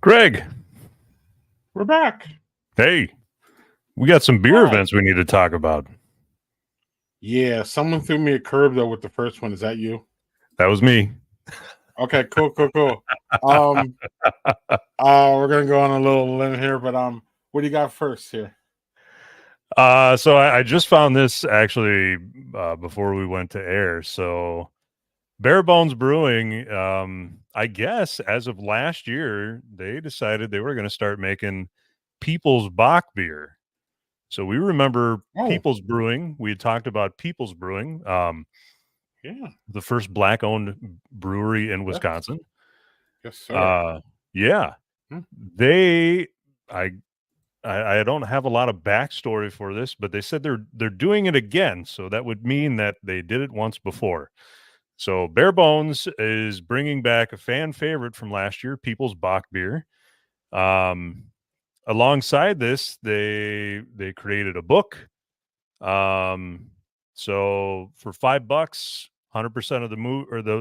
Greg, We're back. hey, we got some beer Hi. events we need to talk about. Yeah, someone threw me a curve though with the first one. Is that you? That was me. Okay, cool. We're gonna go on a little limb here, but what do you got first here? So I just found this actually before we went to air. So Bare Bones Brewing, I guess as of last year, they decided they were going to start making People's Bach beer. So we remember People's Brewing. We had talked about People's Brewing, Yeah, the first Black-owned brewery in Wisconsin. yes, sir. Yeah, Hmm. I don't have a lot of backstory for this, but they said they're doing it again. So that would mean that they did it once before. So Bare Bones is bringing back a fan favorite from last year, People's Bach beer. Alongside this, they created a book. So for $5, 100% of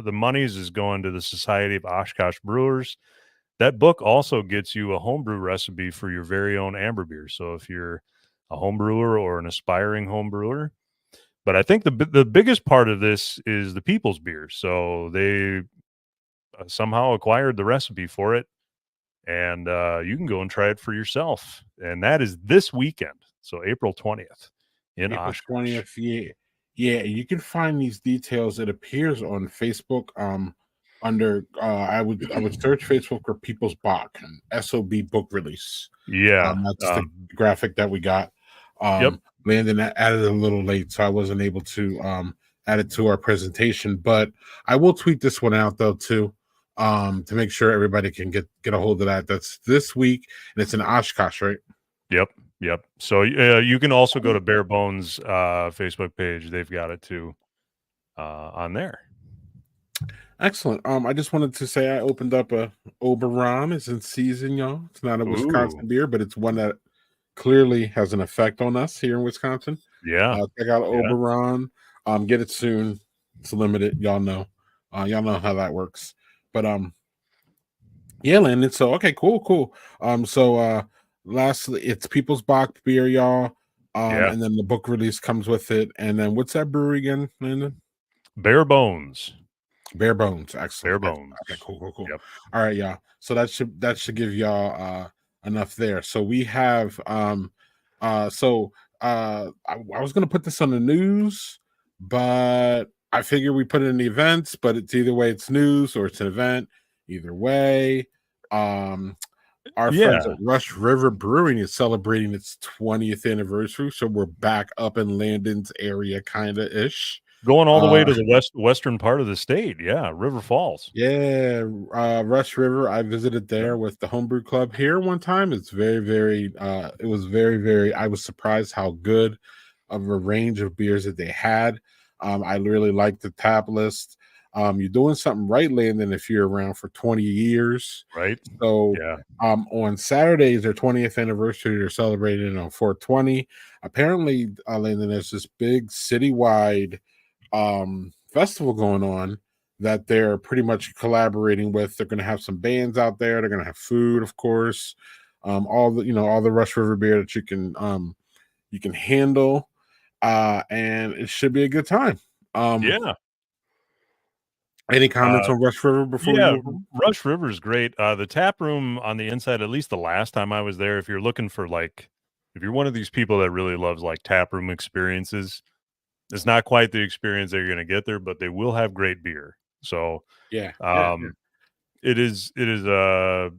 the monies is going to the Society of Oshkosh Brewers. That book also gets you a homebrew recipe for your very own amber beer. So if you're a home brewer or an aspiring home brewer, but I think the biggest part of this is the people's beer. So they somehow acquired the recipe for it, and you can go and try it for yourself. And that is this weekend, so April 20th in April Oshkosh. 20th. Yeah. You can find these details. It appears on Facebook. Under I would search Facebook for People's Bach and SOB book release. Yeah, That's the graphic that we got. Yep. Landon added it a little late, so I wasn't able to add it to our presentation. But I will tweet this one out though too, to make sure everybody can get a hold of that. That's this week, and it's in Oshkosh, right? Yep. So you can also go to Bare Bones Facebook page. They've got it too on there. Excellent. I just wanted to say I opened up a Oberon. It's in season, y'all. It's not a Wisconsin beer, but it's one that clearly has an effect on us here in Wisconsin. Yeah. Check out Oberon. Get it soon. It's limited. Y'all know how that works. But yeah, Landon. So okay, cool. Lastly, it's People's Bach beer, y'all. And then the book release comes with it. And then what's that brewery again, Landon? Bare Bones. Bare Bones. Excellent. Bare Bones. Okay, cool. Yep. All right, y'all. So that should give y'all enough there. So we have I was gonna put this on the news, but I figure we put it in the events, but it's either way, it's news or it's an event. Either way. Our friends at Rush River Brewing is celebrating its 20th anniversary. So we're back up in Landon's area, kind of ish. Going all the way to the western part of the state. Yeah, River Falls. Yeah, Rush River. I visited there with the homebrew club here one time. It's very, it was very, I was surprised how good of a range of beers that they had. I really liked the tap list. You're doing something right, Landon, if you're around for 20 years. Right. So on Saturday is their 20th anniversary. They're celebrating on 420. Apparently, Landon, there's this big citywide festival going on that they're pretty much collaborating with. They're going to have some bands out there. They're going to have food, of course. All the Rush River beer that you can handle, and it should be a good time. Any comments on Rush River before we move on? Rush River is great. The tap room on the inside, at least the last time I was there, if you're looking for if you're one of these people that really loves tap room experiences, it's not quite the experience that you're going to get there, but they will have great beer. So it is the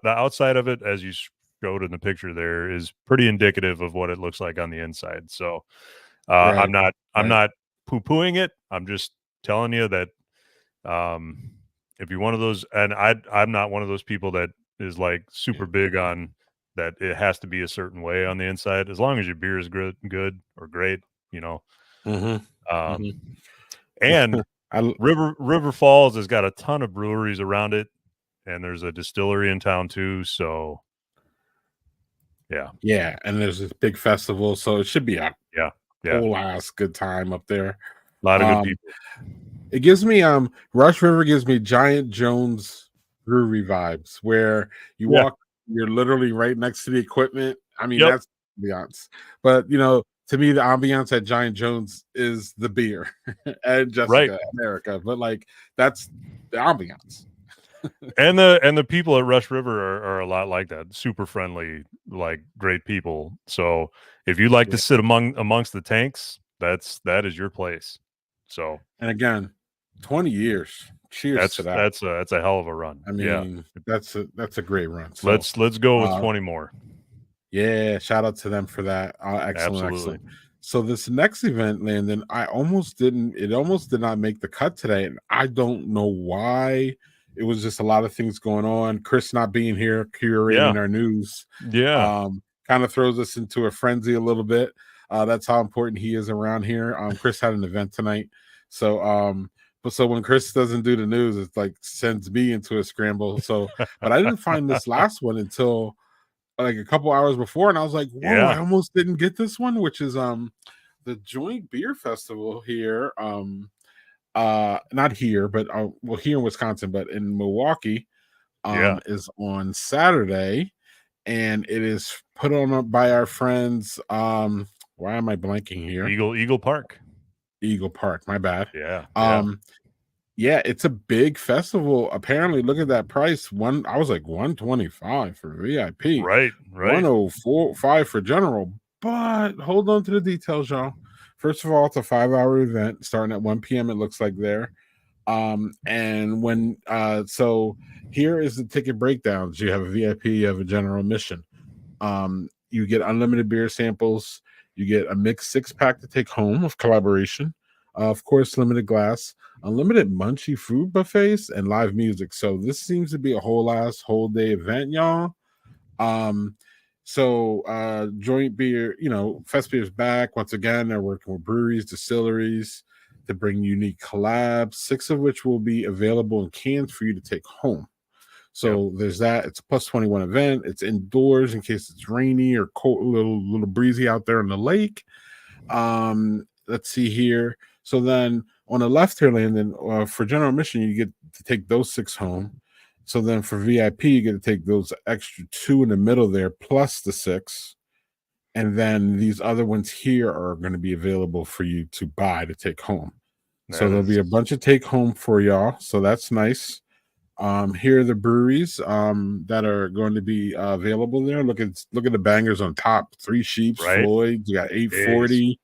outside of it, as you showed in the picture there, is pretty indicative of what it looks like on the inside. So I'm not poo-pooing it. I'm just telling you that if you're one of those, and I'm not one of those people that is super big on that it has to be a certain way on the inside. As long as your beer is good or great, And River Falls has got a ton of breweries around it, and there's a distillery in town too. So yeah, and there's this big festival, so it should be a whole ass good time up there. A lot of good people. It gives me Rush River gives me Giant Jones brewery vibes where you Yeah. walk, you're literally right next to the equipment. I mean, Yep. that's ambiance. But to me, the ambiance at Giant Jones is the beer and Right. Jessica America. But like that's the ambiance. And the people at Rush River are a lot like that. Super friendly, like great people. So if you like to Yeah. sit amongst the tanks, that is your place. So And again, 20 years. Cheers to that. that's a hell of a run. I Yeah. mean, that's a great run. So Let's go with uh 20 more. yeah, shout out to them for that. Excellent, Absolutely. excellent. So this next event, Landon, it almost did not make the cut today. And I don't know why. It was just a lot of things going on. Chris not being here, Yeah. curating our news, Yeah. kind of throws us into a frenzy a little bit. That's how important he is around here. Chris had an event tonight. So but so when Chris doesn't do the news, it's like sends me into a scramble. So, but I didn't find this last one until like a couple hours before, and I was like, "Whoa!" I Yeah. almost didn't get this one, which is the Joint Beer Festival here. Not here, but well, here in Wisconsin, but in Milwaukee, Yeah. is on Saturday, and it is put on by our friends. Why am I blanking here? Eagle Park. Eagle Park. My bad. Yeah. Yeah. Um, yeah, it's a big festival. Apparently, look at that price. I was like 125 for VIP, Right. Right. 104.5 for general. But hold on to the details, y'all. First of all, it's a 5-hour event starting at 1 p.m. It looks like there. And when so here is the ticket breakdowns. You have a VIP, you have a general admission. You get unlimited beer samples, you get a mixed 6-pack to take home of collaboration, of course, limited glass, unlimited munchie food buffets, and live music. So this seems to be a whole day event, y'all. Um, Joint Beer, Fest Beer's back once again. They're working with breweries, distilleries to bring unique collabs, 6 of which will be available in cans for you to take home. Yep. So there's that. It's a +21 event. It's indoors in case it's rainy or cold, little breezy out there in the lake. Let's see here. So then on the left here, Landon, for general admission, you get to take those 6 home. So then for VIP, you get to take those extra 2 in the middle there, plus the 6. And then these other ones here are going to be available for you to buy to take home. So That there'll be is a bunch of take home for y'all. So that's nice. Here are the breweries that are going to be available there. Look at the bangers on top: Three Sheeps, right. Floyd. You got Is 840.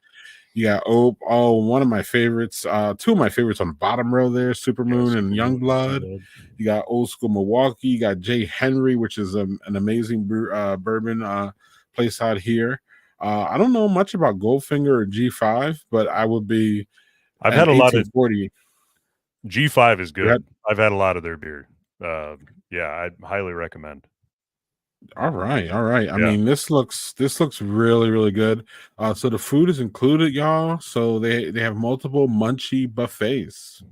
You got one of my favorites. 2 of my favorites on the bottom row there: yeah, Supermoon and Supermoon. Youngblood. You got Old School Milwaukee. You got J. Henry, which is an amazing bourbon place out here. I don't know much about Goldfinger or G5, but I would be I've an had a lot of 1840. G5 is You had good. I've had a lot of their beer. Yeah, I highly recommend. All right, all right. I Yeah. mean, this looks really, really good. So the food is included, y'all. So they have multiple munchie buffets.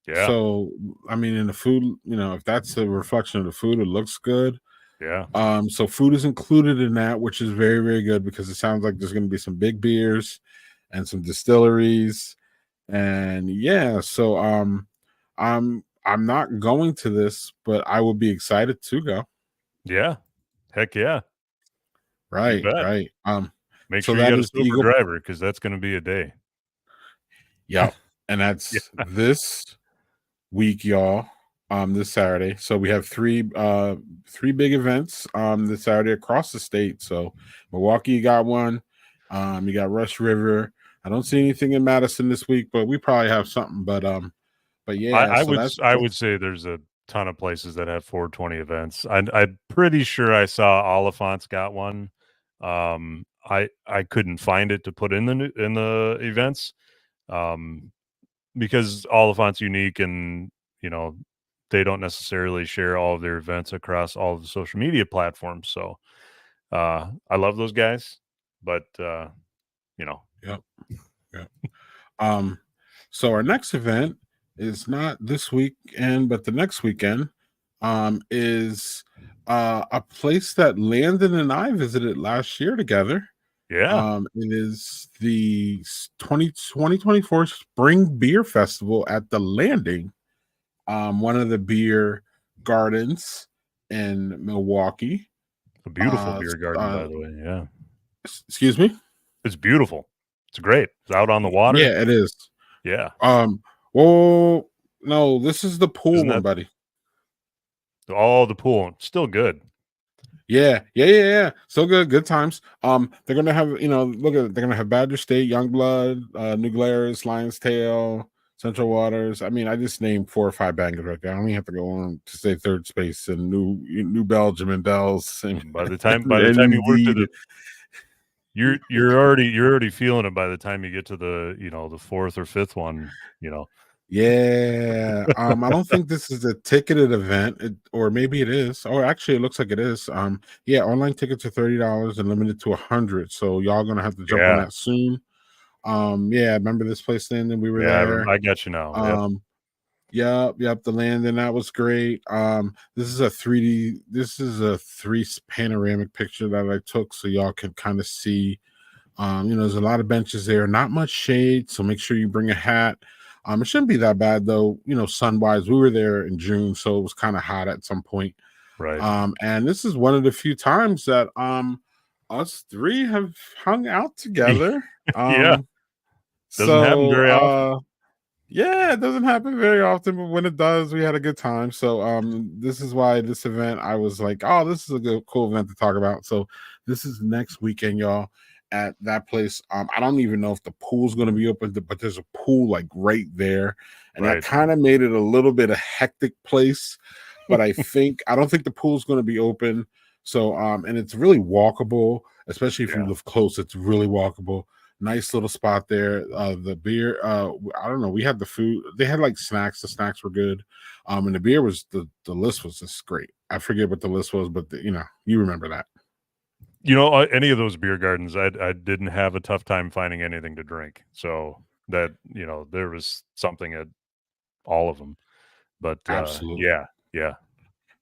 Yeah. So I mean, in the food, if that's a reflection of the food, it looks good. Yeah. So food is included in that, which is very, very good because it sounds like there's going to be some big beers and some distilleries, and yeah. So I'm not going to this, but I would be excited to go. Yeah. Heck yeah. You Right, bet. right. Make So sure you that got a is the sober Eagle. driver because that's going to be a day. Yep. And Yeah. that's this week, y'all. This Saturday. So we have three big events this Saturday across the state. So Milwaukee, you got one. You got Rush River. I don't see anything in Madison this week, but we probably have something. But yeah, I so would that's I would say there's a ton of places that have 420 events. I'm pretty sure I saw Oliphant's got one. I couldn't find it to put in the events. Because Oliphant's unique and they don't necessarily share all of their events across all of the social media platforms. So I love those guys, but yep, yep. Um, so our next event is not this weekend, but the next weekend. Is a place that Landon and I visited last year together. yeah, It is the 2024 Spring Beer Festival at the Landing. One of the beer Gardens in Milwaukee. A beautiful beer garden, Uh, by the way. Yeah. excuse me. It's beautiful. It's great. It's out on the water. Yeah, it is. Yeah. Um, well, no, this is the pool Isn't one, that buddy. all the pool? Still good. Yeah. So good, good times. They're gonna have, look at it, they're gonna have Badger State, Youngblood, New Glarus, Lion's Tail, Central Waters. I mean, I just named 4 or 5 bangers right there. I don't even have to go on to say third space and New Belgium and Bells and, By the and time you work to Indeed. the you're already feeling it by the time you get to the, the fourth or fifth one, Yeah. I don't think this is a ticketed event, or maybe it is. Or actually, it looks like it is. Yeah, online tickets are $30 and limited to 100. So y'all gonna have to jump on Yeah. that soon. Yeah, remember this place, Landon? We were Yeah, there. I got you now. Yep. Um, yep, the Landon, that was great. This is a 3D, this is a three panoramic picture that I took so y'all can kind of see. There's a lot of benches there, not much shade, so make sure you bring a hat. It shouldn't be that bad though, sun wise. We were there in June, so it was kind of hot at some point. Right. And this is one of the few times that us three have hung out together. Yeah. Doesn't happen So very often. yeah, it doesn't happen very often, but when it does, we had a good time. So this is why this event, I was like, oh, this is a good cool event to talk about. So this is next weekend, y'all, at that place. I don't even know if the pool's going to be open, but there's a pool like right there, and that Right. kind of made it a little bit a hectic place. But I don't think the pool's going to be open. So and it's really walkable, especially if you Yeah. live close. It's really walkable. Nice little spot there. The beer, I don't know. We had the food. They had like snacks. The snacks were good. And the beer was the list was just great. I forget what the list was, but you remember that. Any of those beer gardens, I didn't have a tough time finding anything to drink. So that, there was something at all of them. But Absolutely. yeah.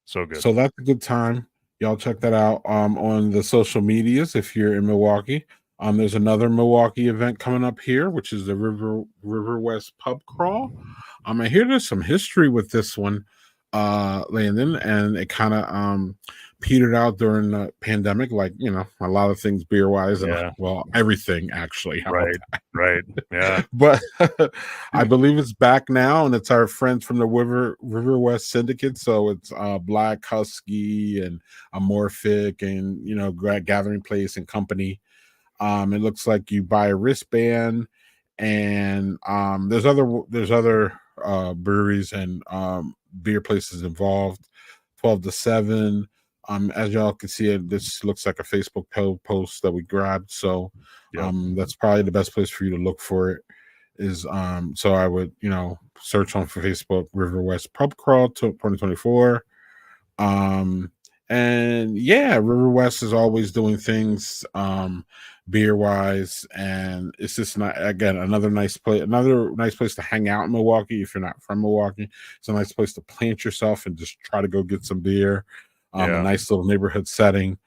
So good. So that's a good time. Y'all check that out on the social medias if you're in Milwaukee. There's another Milwaukee event coming up here, which is the River West Pub Crawl. I hear there's some history with this one, Landon, and it kind of petered out during the pandemic, like a lot of things beer wise, and Yeah. everything actually. How about that? Right. Yeah. But I believe it's back now, and it's our friends from the River West Syndicate. So it's Black Husky and Amorphic, and Gathering Place and Company. It looks like you buy a wristband, and there's other breweries and beer places involved. 12 to 7. As y'all can see, this looks like a Facebook post that we grabbed. So Yep. that's probably the best place for you to look for it. Is so I would search on for Facebook River West Pub Crawl 2024. And yeah, River West is always doing things beer wise, and it's just not, again, another nice place to hang out in Milwaukee. If you're not from Milwaukee, it's a nice place to plant yourself and just try to go get some beer. A Yeah. nice little neighborhood setting.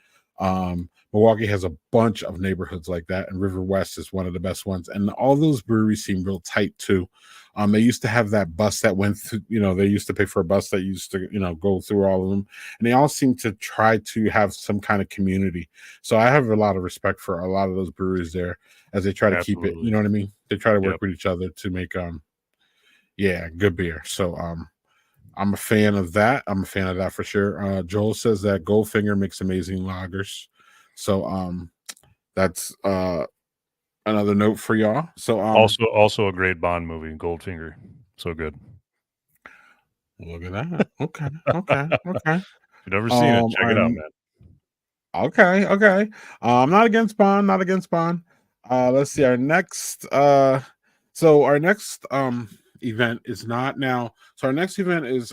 Milwaukee has a bunch of neighborhoods like that, and River West is one of the best ones. And all those breweries seem real tight too. They used to have that bus that went through, they used to pay for a bus that used to, go through all of them. And they all seem to try to have some kind of community. So I have a lot of respect for a lot of those breweries there as they try to keep it, Absolutely. you know what I mean? They try to work Yep. with each other to make, good beer. So, I'm a fan of that. I'm a fan of that for sure. Joel says that Goldfinger makes amazing lagers. So, that's, another note for y'all. So Also a great Bond movie, Goldfinger. So good. look at that. Okay. If you've never seen it, check it out, man. Okay. Not against Bond, not against Bond. Let's see. Our next event is not now. So our next event is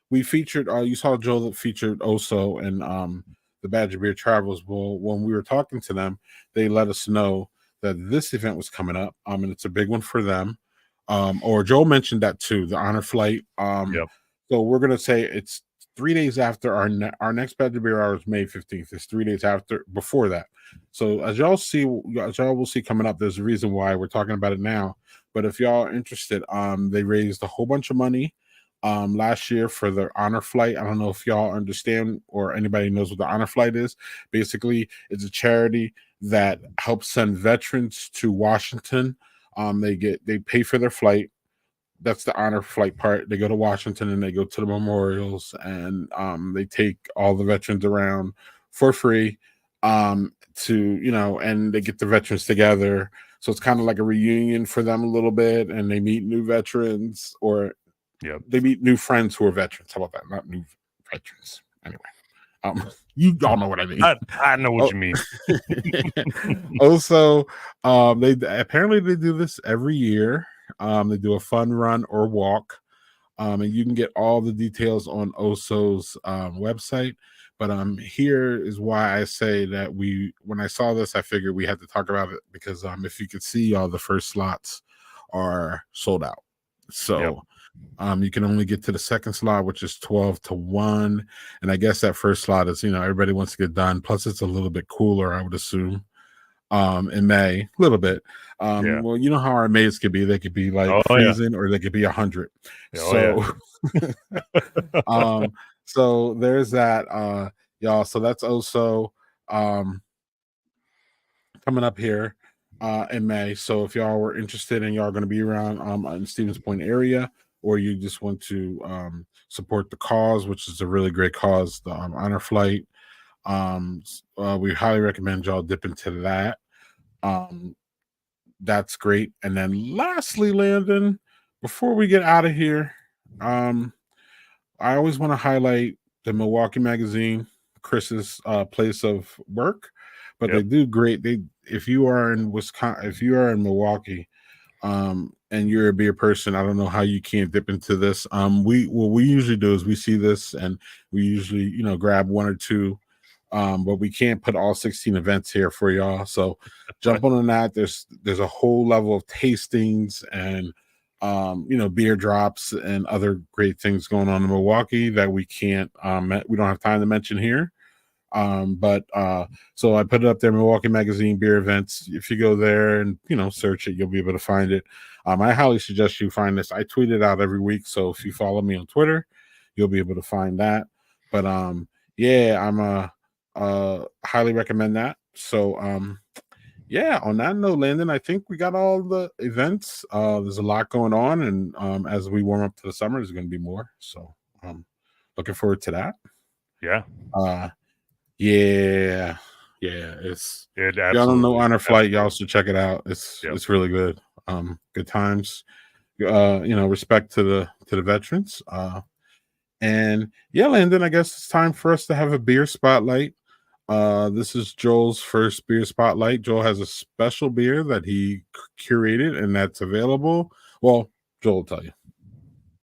we featured you saw Joel that featured Oso and the Badger Beer Travels. Well, when we were talking to them, they let us know that this event was coming up. And it's a big one for them. Or Joel mentioned that too, the honor flight. Yep. So we're gonna say it's 3 days after our next Badger Beer Hour is May 15th. It's 3 days before that. So as y'all will see coming up, there's a reason why we're talking about it now. But if y'all are interested, they raised a whole bunch of money last year for their honor flight. I don't know if y'all understand or anybody knows what the honor flight is. Basically, it's a charity that helps send veterans to Washington. They pay for their flight. That's the honor flight part. They go to Washington and they go to the memorials, and they take all the veterans around for free, and they get the veterans together. So it's kind of like a reunion for them a little bit, and they meet new veterans, or they meet new friends who are veterans. How about that? Not new veterans. Anyway, you all know what I mean. I know what you mean. Also, they apparently they do this every year. They do a fun run or walk, and you can get all the details on OSO's website. But here is why I say that when I saw this, I figured we had to talk about it because if you could see, all the first slots are sold out. So you can only get to the second slot, which is 12 to 1. And I guess that first slot is, everybody wants to get done. Plus, it's a little bit cooler, I would assume, in May, a little bit. Well, you know how our Mays could be. They could be like freezing or they could be 100. So there's that, y'all. So that's also coming up here in May. So if y'all were interested and y'all going to be around in Stevens Point area, or you just want to support the cause, which is a really great cause, the honor flight, we highly recommend y'all dip into that. That's great. And then lastly, Landon, before we get out of here, I always want to highlight the Milwaukee Magazine, Chris's place of work, but they do great. If you are in Wisconsin, if you are in Milwaukee, and you're a beer person, I don't know how you can't dip into this. What we usually do is we see this and we usually, grab one or two, but we can't put all 16 events here for y'all. So jump on that. There's a whole level of tastings and beer drops and other great things going on in Milwaukee that we don't have time to mention here. So I put it up there, Milwaukee Magazine beer events. If you go there and search it, you'll be able to find it. I highly suggest you find this. I tweet it out every week, so if you follow me on Twitter, you'll be able to find that. But I'm highly recommend that. So on that note, Landon, I think we got all the events. There's a lot going on, and as we warm up to the summer, there's going to be more. So looking forward to that. It's y'all don't know Honor Flight, y'all should check it out. It's really good. Good times. Respect to the veterans. And Landon, I guess it's time for us to have a beer spotlight. This is Joel's first beer spotlight. Joel has a special beer that he curated and that's available. Well, Joel will tell you.